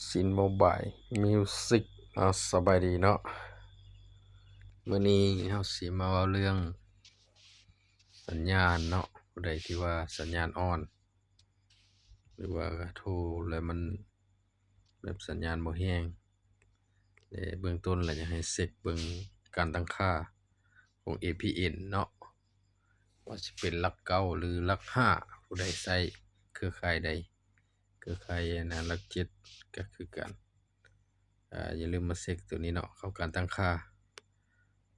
ซินโมบายมิวสิกสบายดีเนาะมื้อนี้เฮาสิมาเว้าเรื่องสัญญาณเนาะผู้ใดที่ว่าสัญญาณอ่อนหรือว่าโทรแล้วมันแบบสัญญาณบ่แรงเบื้องต้นแล้วอยากให้เช็กเบิ่งการตั้งค่าของ APN เนาะว่าสิเป็นหลักเก้าหรือหลักห้าผู้ใดใช้เครือข่ายใดเครือข่ายหลักเจ็ดก็คือกันอย่าลืมมาเช็กตัวนี้เนาะเข้าการตั้งค่า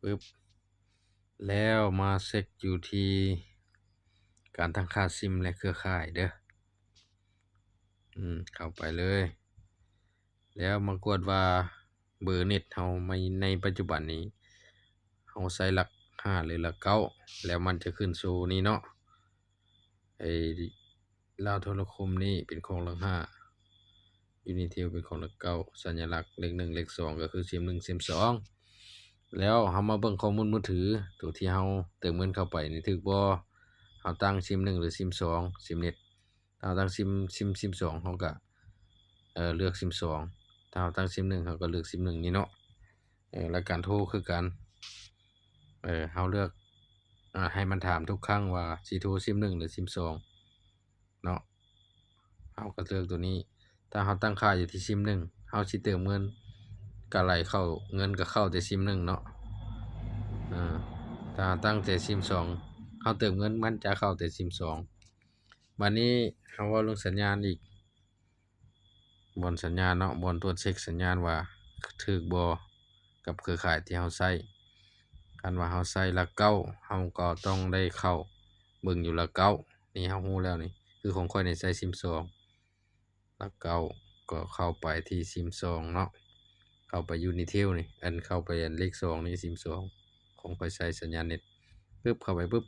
ปึ๊บแล้วมาเช็กอยู่ที่การตั้งค่าซิมและเครือข่ายเด้อเข้าไปเลยแล้วมากดว่าเบอร์เน็ตเฮาในปัจจุบันนี้เฮาใช้หลัก5หรือหลัก9แล้วมันจะขึ้นสู่นี้เนาะไอ้ลาวโทรคมนี่เป็นของหลัก5 Unitel เป็นของหลัก9สัญลักษณ์เลข1เลข2ก็คือซิม1ซิม2แล้วเฮามาเบิ่งข้อมูลมือถือตัวที่เฮาเติมเงินเข้าไปนี่ถูกบ่เฮาตั้งซิม1หรือซิม2ซิมเน็ตถ้าเราตั้งซิม2เฮาก็เลือกซิม2ถ้าเราตั้งซิม1เฮาก็เลือกซิม1นี่เนาะแล้วการโทรคือกันเฮาเลือกให้มันถามทุกครั้งว่าสิโทรซิม1หรือซิม2เนาะเฮาก็เลือกตัวนี้ถ้าเฮาตั้งค่าอยู่ที่ซิม1เฮาสิเติมเงินก็ไหลเข้าเงินก็เข้าแต่ซิม1เนาะถ้าตั้งแต่ซิม2เฮาเติมเงินมันจะเข้าแต่ซิม2บัดนี้เฮาเว้าเรื่องสัญญาณอีกบนสัญญาณเนาะบนตรวจเช็กสัญญาณว่าถูกบ่กับเครือข่ายที่เฮาใช้คันว่าเฮาใช้หลักเก้าเฮาก็ต้องได้เข้าเบิ่งอยู่หลักเก้านี่เฮารู้แล้วนี่คือของข้อยนี่ใช้ซิม2หลักเก้าก็เข้าไปที่ซิม2เนาะเข้าไป Unitel นี่เข้าไปเลข2นี่ซิม2ของข้อยใช้สัญญาณเน็ตปึ๊บเข้าไปปึ๊บ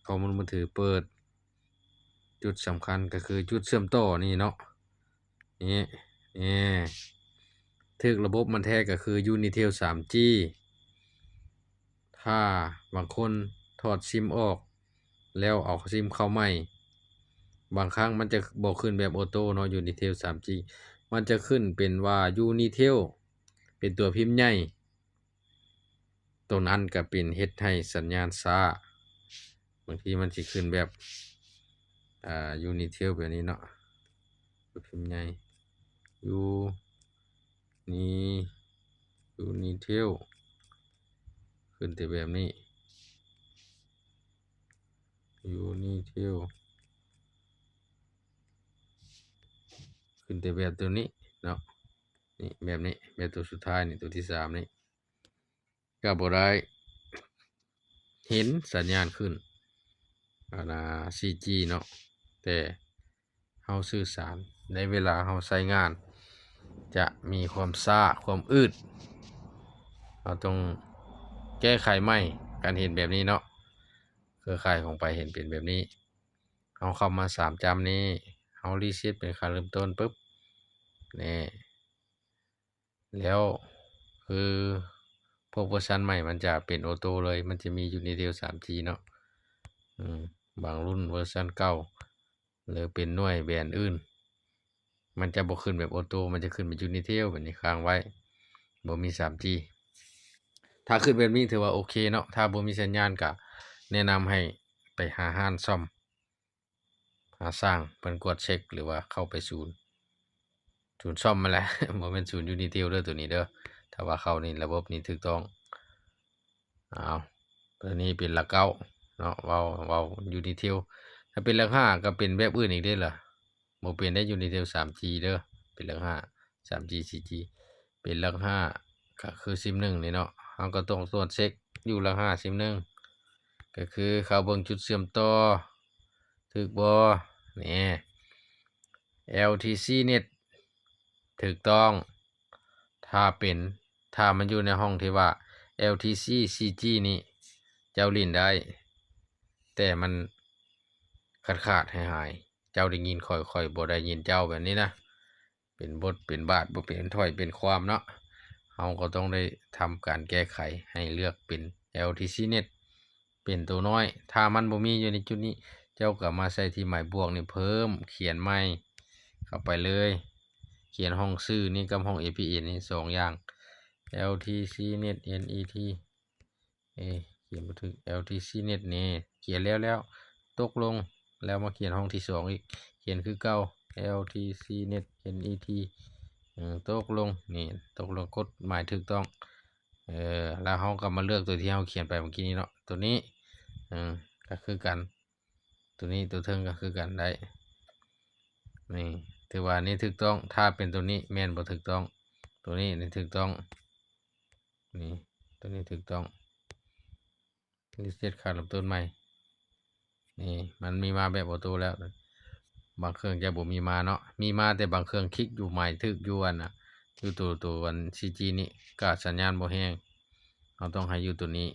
ข้อมูลมือถือเปิดจุดสำคัญก็คือจุดเชื่อมต่อนี่เนาะนี่ถึกระบบมันแท้ก็คือ Unitel 3G ถ้าบางคนถอดซิมออกแล้วเอาซิมเข้าใหม่บางครั้งมันจะบ่ขึ้นแบบออโต้เนาะ Unitel 3G มันจะขึ้นเป็นว่า Unitel เป็นตัวพิมพ์ใหญ่ตรงนั้นก็เป็นเฮ็ดให้สัญญาณช้าบางทีมันสิขึ้นแบบUnitel แบบนี้เนาะตัวพิมพ์ใหญ่Unitel ขึ้นแต่แบบนี้ Unitel ขึ้นแต่แบบตัวนี้เนาะนี่แบบนี้แบบตัวสุดท้ายนี่ตัวที่3นี่ก็บ่ได้เห็นสัญญาณขึ้น4G เนาะแต่เฮาสื่อสารในเวลาเฮาใช้งานจะมีความช้าความอืดเราต้องแก้ไขใหม่การเห็นแบบนี้เนาะเครือข่ายของไปเห็นเป็นแบบนี้เฮาเข้ามา3จำนี้เฮารีเซ็ตเป็นค่าเริ่มต้นปึ๊บนี่แล้วคือพวกเวอร์ชันใหม่มันจะเป็นออโต้เลยมันจะมี Unitel 3G เนาะบางรุ่นเวอร์ชันเก่าหรือเป็นหน่วยแบรนด์อื่นมันจะบ่ขึ้นแบบออโต้มันจะขึ้นเป็น Unitel แบบนี้ค้างไว้บ่มี 3G ถ้าขึ้นแบบนี้ถือว่าโอเคเนาะถ้าบ่มีสัญญาณก็แนะนำให้ไปหาร้านซ่อมหาสร้างเพิ่นกวดเช็กหรือว่าเข้าไปศูนย์ซ่อมมาแหละ บ่แม่นศูนย์ Unitel เด้อตัวนี้เด้อถ้าว่าเข้านี่ระบบนี้ถูกต้องตัวนี้เป็นหลัก9เนาะเว้า Unitel ถ้าเป็นหลัก5ก็เป็นแบบอื่นอีกเด้อล่ะบ่เป็นได้ Unitel 3G เด้อเป็นหลัก5 3G 4G เป็นหลัก5ก็คือซิม1นี่เนาะเฮาก็ต้องตรวจเช็กอยู่หลัก5ซิม1ก็คือเข้าเบิ่งจุดเชื่อมต่อถูกบ่นี่ LTC Net ถูกต้องถ้ามันอยู่ในห้องที่ว่า LTC 4G นี่เจ้าลิ้นได้แต่มันขาดหายเจ้าได้ยินค่อยบ่ได้ยินเจ้าแบบนี้นะเป็นบทเป็นบาทบ่เป็นถ้อยเป็นความเนาะเฮาก็ต้องได้ทำการแก้ไขให้เลือกเป็น LTC Net เป็นตัวน้อยถ้ามันบ่มีอยู่ในจุดนี้เจ้าก็มาใส่ที่หมายบวกนี่เพิ่มเขียนใหม่เข้าไปเลย เขียนห้องชื่อนี่กับห้อง APN นี่2อย่าง LTCnet NET เขียนบ่ถูก LTCnet นี่เขียนแล้วตกลงแล้วมาเขียนห้องที่2อีกเขียนคือเก่า LTCnet NET ตกลงนี่ตกลงกฎหมายถูกต้องแล้วเราก็มาเลือกตัวที่เราเขียนไปเมื่อกี้นี้เนาะตัวนี้ก็คือกันตัวนี้ตัวเทิงก็คือกันได้นี่ถือว่านี่ถูกต้องถ้าเป็นตัวนี้แม่นบ่ถูกต้องตัวนี้นี่ถูกต้องนี่ตัวนี้ถูกต้องรีเซ็ตค่าเริ่มต้นใหม่นี่มันมีมาแบบออโต้แล้วบางเครื่องจะบ่มีมาเนาะมีมาแต่บางเครื่องคลิกอยู่ใหม่ถูกอยู่อันน่ะอยู่ตัวอัน CG นี่ก็สัญญาณบ่แรงเราต้องให้อยู่ตัวนี้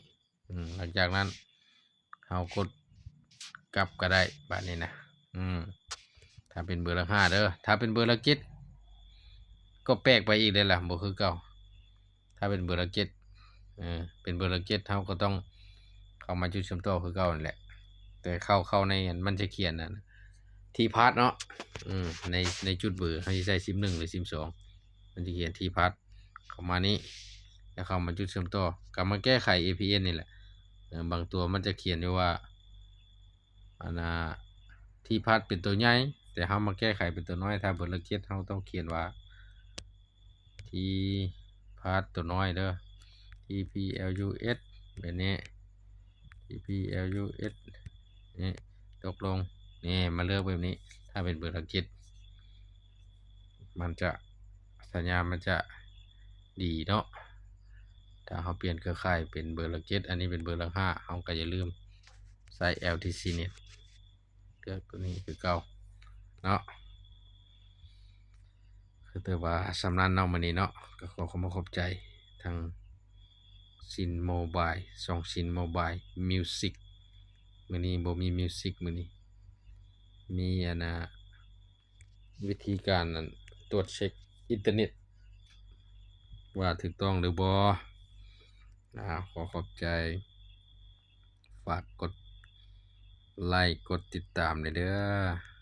หลังจากนั้นเรากดกลับก็ได้แบบนี้นะถ้าเป็นเบอร์ละ5เด้อถ้าเป็นเบอร์ละ7ก็แปลกไปอีกเลยล่ะบ่คือเก่าถ้าเป็นเบอร์ละเป็นเบอร์ละ7เราก็ต้องเข้ามาจุดเชื่อมต่อคือเก่านั่นแหละแต่เข้าในมันจะเขียนนั่นที่พาสเนาะในจุดเบอร์เขาจะใช้ซิม1หรือซิม2มันจะเขียนที่พาสเข้ามานี้แล้วเข้ามาจุดเชื่อมต่อกลับมาแก้ไข APN นี่แหละบางตัวมันจะเขียนอยู่ว่าอันน่ะที่พาสเป็นตัวใหญ่แต่เฮามาแก้ไขเป็นตัวน้อยถ้าเบอร์ละ7เฮาต้องเขียนว่าที่พาสตัวน้อยเด้อ TPLUS แบบนี้ TPLUS นี่ตกลงนี่มาเลือกแบบนี้ถ้าเป็นเบอร์ละ7มันจะสัญญาณมันจะดีเนาะถ้าเขาเปลี่ยนเครือข่ายเป็นเบอร์ละ7อันนี้เป็นเบอร์ละ5เขาก็อย่าลืมใส่ LTCnet เลือกตัวนี้คือเก่าเนาะคือแต่ว่าสำนักเนาะมื้อนี้เนาะก็ขอขอบใจทางซินโมบายซินโมบายมิวสิกมื้อนี้บ่มีมิวสิกมื้อนี้มีอันน่ะวิธีการตรวจเช็คอินเทอร์เน็ตว่าถูกต้องหรือบ่ขอขอบใจฝากกดไลค์กดติดตามด้วยเด้อ